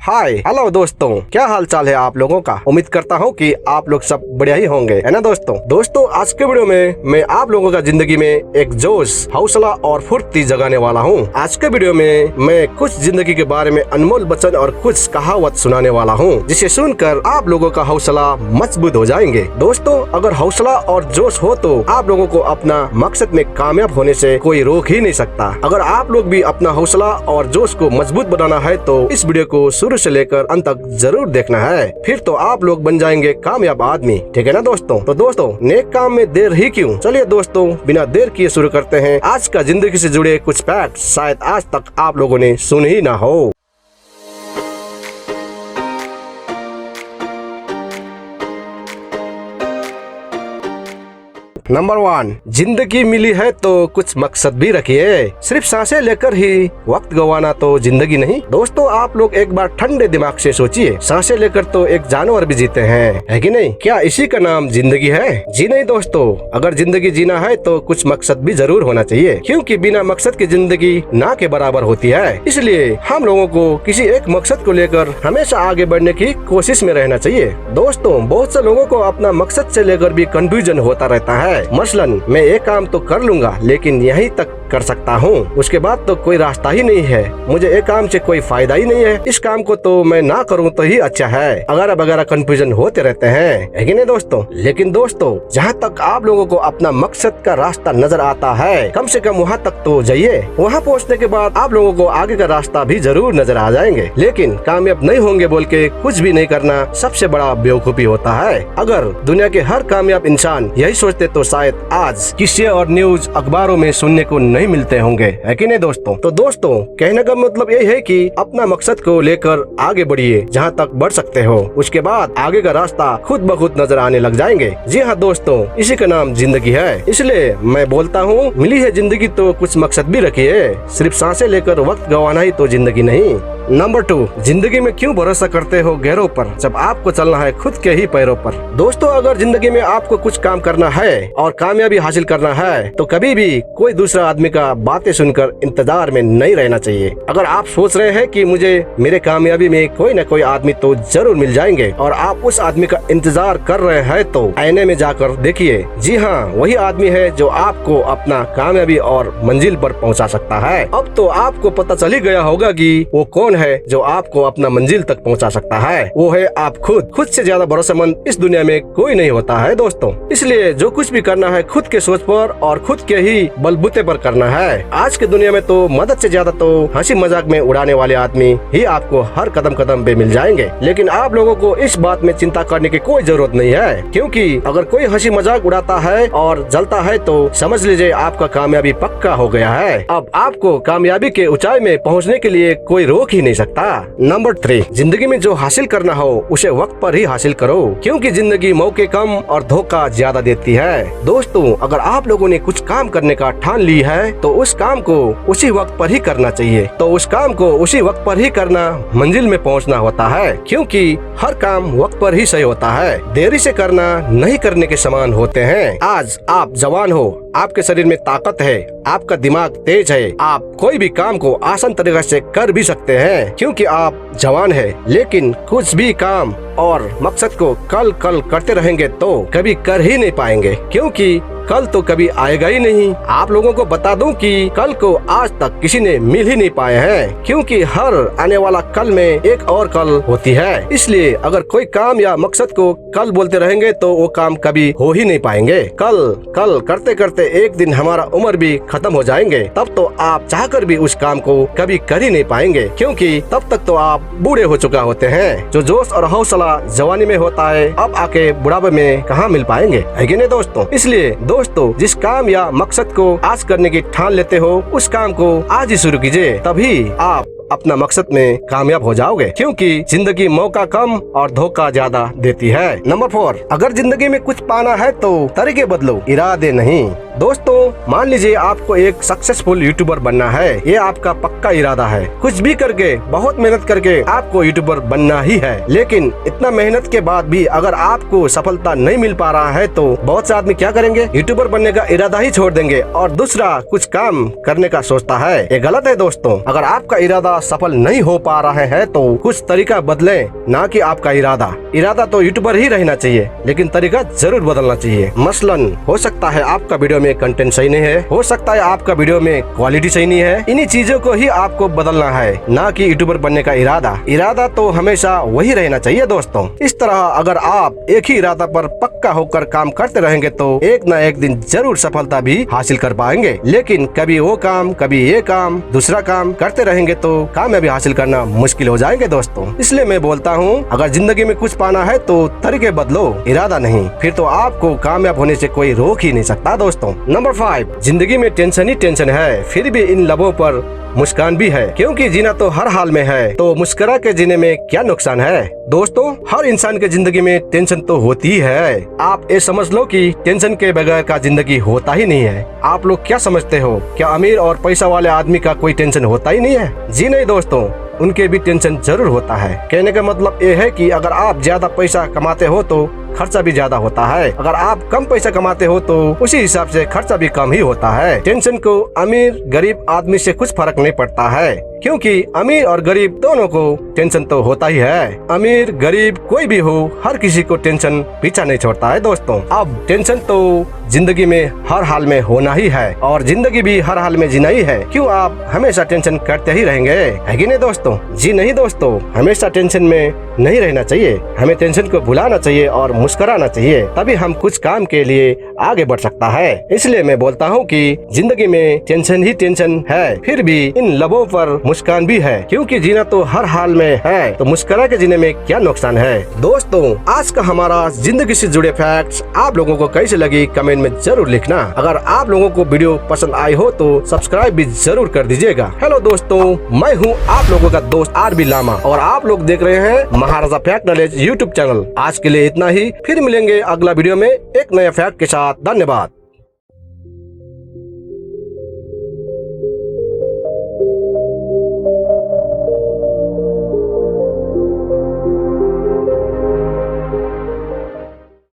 Hi hello दोस्तों, क्या हाल चाल है आप लोगों का। उम्मीद करता हूँ कि आप लोग सब बढ़िया ही होंगे, है ना दोस्तों। आज के वीडियो में मैं आप लोगों का जिंदगी में एक जोश, हौसला और फुर्ती जगाने वाला हूँ। आज के वीडियो में मैं कुछ जिंदगी के बारे में अनमोल वचन और कुछ कहावत सुनाने वाला हूँ, जिसे सुनकर आप लोगों का हौसला मजबूत हो जाएंगे। दोस्तों, अगर हौसला और जोश हो तो आप लोगों को अपना मकसद में कामयाब होने से कोई रोक ही नहीं सकता। अगर आप लोग भी अपना हौसला और जोश को मजबूत बनाना है तो इस वीडियो को शुरू से लेकर अंत तक जरूर देखना है, फिर तो आप लोग बन जाएंगे कामयाब आदमी। ठीक है ना दोस्तों। तो दोस्तों, नेक काम में देर ही क्यों, चलिए दोस्तों बिना देर किए शुरू करते हैं आज का जिंदगी से जुड़े कुछ फैक्ट शायद आज तक आप लोगों ने सुने ही ना हो। नंबर 1, जिंदगी मिली है तो कुछ मकसद भी रखिए। सिर्फ सांसें लेकर ही वक्त गवाना तो जिंदगी नहीं। दोस्तों, आप लोग एक बार ठंडे दिमाग से सोचिए, सांसें लेकर तो एक जानवर भी जीते हैं, है कि नहीं। क्या इसी का नाम जिंदगी है? जी नहीं दोस्तों, अगर जिंदगी जीना है तो कुछ मकसद भी जरूर होना चाहिए, क्योंकि बिना मकसद की जिंदगी ना के बराबर होती है। इसलिए हम लोगों को किसी एक मकसद को लेकर हमेशा आगे बढ़ने की कोशिश में रहना चाहिए। दोस्तों, बहुत से लोगों को अपना मकसद से लेकर भी कंफ्यूजन होता रहता है। मसलन, मैं एक काम तो कर लूंगा लेकिन यहीं तक कर सकता हूँ, उसके बाद तो कोई रास्ता ही नहीं है, मुझे एक काम से कोई फायदा ही नहीं है, इस काम को तो मैं ना करूँ तो ही अच्छा है, अगैरह वगैरह कंफ्यूजन होते रहते हैं, है कि नहीं दोस्तों। लेकिन दोस्तों, जहाँ तक आप लोगों को अपना मकसद का रास्ता नजर आता है, कम से कम वहाँ तक तो जाइए। वहाँ पहुँचने के बाद आप लोगों को आगे का रास्ता भी जरूर नजर आ जाएंगे। लेकिन कामयाब नहीं होंगे बोल के कुछ भी नहीं करना सबसे बड़ा बेवकूफी होता है। अगर दुनिया के हर कामयाब इंसान यही सोचते तो शायद आज किस्से और न्यूज अखबारों में सुनने को नहीं मिलते होंगे, है कि नहीं दोस्तों। तो दोस्तों, कहने का मतलब यही है कि अपना मकसद को लेकर आगे बढ़िए, जहाँ तक बढ़ सकते हो, उसके बाद आगे का रास्ता खुद ब खुद नजर आने लग जाएंगे। जी हाँ दोस्तों, इसी का नाम जिंदगी है। इसलिए मैं बोलता हूँ, मिली है जिंदगी तो कुछ मकसद भी रखिए, सिर्फ सांसें लेकर वक्त गंवाना ही तो जिंदगी नहीं। नंबर 2, जिंदगी में क्यों भरोसा करते हो गैरों पर जब आपको चलना है खुद के ही पैरों पर। दोस्तों, अगर जिंदगी में आपको कुछ काम करना है और कामयाबी हासिल करना है तो कभी भी कोई दूसरा आदमी का बातें सुनकर इंतजार में नहीं रहना चाहिए। अगर आप सोच रहे हैं कि मुझे मेरे कामयाबी में कोई न कोई आदमी तो जरूर मिल जाएंगे और आप उस आदमी का इंतजार कर रहे हैं तो आईने में जाकर देखिए। जी हाँ, वही आदमी है जो आपको अपना कामयाबी और मंजिल पर पहुँचा सकता है। अब तो आपको पता चल ही गया होगा कि वो कौन है जो आपको अपना मंजिल तक पहुंचा सकता है। वो है आप खुद से ज्यादा भरोसेमंद इस दुनिया में कोई नहीं होता है दोस्तों। इसलिए जो कुछ भी करना है खुद के सोच पर और खुद के ही बलबूते पर करना है। आज के दुनिया में तो मदद से ज्यादा तो हंसी मजाक में उड़ाने वाले आदमी ही आपको हर कदम कदम पे मिल जाएंगे। लेकिन आप लोगों को इस बात में चिंता करने की कोई जरूरत नहीं है, क्योंकि अगर कोई हंसी मजाक उड़ाता है और जलता है तो समझ लीजिए आपका कामयाबी पक्का हो गया है। अब आपको कामयाबी के ऊंचाई में पहुँचने के लिए कोई रोक ही नहीं सकता। नंबर 3, जिंदगी में जो हासिल करना हो उसे वक्त पर ही हासिल करो, क्योंकि जिंदगी मौके कम और धोखा ज्यादा देती है। दोस्तों, अगर आप लोगों ने कुछ काम करने का ठान ली है तो उस काम को उसी वक्त पर ही करना चाहिए। तो उस काम को उसी वक्त पर ही करना मंजिल में पहुंचना होता है, क्योंकि हर काम वक्त पर ही सही होता है। देरी से करना नहीं करने के समान होते हैं। आज आप जवान हो, आपके शरीर में ताकत है, आपका दिमाग तेज है, आप कोई भी काम को आसान तरीके से कर भी सकते हैं, क्योंकि आप जवान है। लेकिन कुछ भी काम और मकसद को कल करते रहेंगे तो कभी कर ही नहीं पाएंगे, क्योंकि कल तो कभी आएगा ही नहीं। आप लोगों को बता दूं कि कल को आज तक किसी ने मिल ही नहीं पाए हैं, क्योंकि हर आने वाला कल में एक और कल होती है। इसलिए अगर कोई काम या मकसद को कल बोलते रहेंगे तो वो काम कभी हो ही नहीं पाएंगे। कल करते करते एक दिन हमारा उम्र भी खत्म हो जाएंगे, तब तो आप चाहकर भी उस काम को कभी कर ही नहीं पाएंगे, क्योंकि तब तक तो आप बूढ़े हो चुका होते हैं। जो जोश और हौसला जवानी में होता है अब आके बुढ़ापे में कहाँ मिल पाएंगे, है कि नहीं दोस्तों। इसलिए दोस्तों, जिस काम या मकसद को आज करने की ठान लेते हो उस काम को आज ही शुरू कीजिए, तभी आप अपना मकसद में कामयाब हो जाओगे, क्योंकि जिंदगी मौका कम और धोखा ज्यादा देती है। नंबर 4, अगर जिंदगी में कुछ पाना है तो तरीके बदलो, इरादे नहीं। दोस्तों, मान लीजिए आपको एक सक्सेसफुल यूट्यूबर बनना है, ये आपका पक्का इरादा है। कुछ भी करके, बहुत मेहनत करके आपको यूट्यूबर बनना ही है। लेकिन इतना मेहनत के बाद भी अगर आपको सफलता नहीं मिल पा रहा है तो बहुत से आदमी क्या करेंगे, यूट्यूबर बनने का इरादा ही छोड़ देंगे और दूसरा कुछ काम करने का सोचता है। ये गलत है दोस्तों। अगर आपका इरादा सफल नहीं हो पा रहे हैं तो कुछ तरीका बदलें, ना कि आपका इरादा। इरादा तो यूट्यूबर ही रहना चाहिए, लेकिन तरीका जरूर बदलना चाहिए। मसलन हो सकता है आपका वीडियो में कंटेंट सही नहीं है, हो सकता है आपका वीडियो में क्वालिटी सही नहीं है। इन्हीं चीजों को ही आपको बदलना है, ना कि यूट्यूबर बनने का इरादा। इरादा तो हमेशा वही रहना चाहिए दोस्तों। इस तरह अगर आप एक ही इरादा पर पक्का होकर काम करते रहेंगे तो एक न एक दिन जरूर सफलता भी हासिल कर पाएंगे। लेकिन कभी वो काम, कभी ये काम, दूसरा काम करते रहेंगे तो कामयाबी हासिल करना मुश्किल हो जाएंगे दोस्तों। इसलिए मैं बोलता हूँ, अगर जिंदगी में कुछ पाना है तो तरीके बदलो, इरादा नहीं। फिर तो आपको कामयाब होने से कोई रोक ही नहीं सकता दोस्तों। नंबर 5, जिंदगी में टेंशन ही टेंशन है, फिर भी इन लबों पर मुस्कान भी है, क्योंकि जीना तो हर हाल में है, तो मुस्कुरा के जीने में क्या नुकसान है। दोस्तों, हर इंसान के जिंदगी में टेंशन तो होती है। आप ये समझ लो कि टेंशन के बगैर का जिंदगी होता ही नहीं है। आप लोग क्या समझते हो, क्या अमीर और पैसा वाले आदमी का कोई टेंशन होता ही नहीं है? जी नहीं दोस्तों, उनके भी टेंशन जरूर होता है। कहने का मतलब ये है कि अगर आप ज्यादा पैसा कमाते हो तो खर्चा भी ज्यादा होता है, अगर आप कम पैसा कमाते हो तो उसी हिसाब से खर्चा भी कम ही होता है। टेंशन को अमीर गरीब आदमी से कुछ फर्क नहीं पड़ता है, क्योंकि अमीर और गरीब दोनों को टेंशन तो होता ही है। अमीर गरीब कोई भी हो, हर किसी को टेंशन पीछा नहीं छोड़ता है दोस्तों। अब टेंशन तो जिंदगी में हर हाल में होना ही है, और जिंदगी भी हर हाल में जीना ही है। क्यों आप हमेशा टेंशन करते ही रहेंगे, है कि नहीं दोस्तों? जी नहीं दोस्तों, हमेशा टेंशन में नहीं रहना चाहिए। हमें टेंशन को भुलाना चाहिए और मुस्कुराना चाहिए, तभी हम कुछ काम के लिए आगे बढ़ सकता है। इसलिए मैं बोलता हूँ कि जिंदगी में टेंशन ही टेंशन है, फिर भी इन लबों पर मुस्कान भी है, क्योंकि जीना तो हर हाल में है, तो मुस्कुरा के जीने में क्या नुकसान है। दोस्तों, आज का हमारा जिंदगी से जुड़े फैक्ट्स आप लोगों को कैसे लगी कमेंट में जरूर लिखना। अगर आप लोगों को वीडियो पसंद आई हो तो सब्सक्राइब भी जरूर कर दीजिएगा। हेलो दोस्तों, मैं हूँ आप लोगों का दोस्त आरबी लामा, और आप लोग देख रहे हैं महाराजा फैक्ट नॉलेज यूट्यूब चैनल। आज के लिए इतना ही, फिर मिलेंगे अगला वीडियो में एक नया फैक्ट के साथ। धन्यवाद।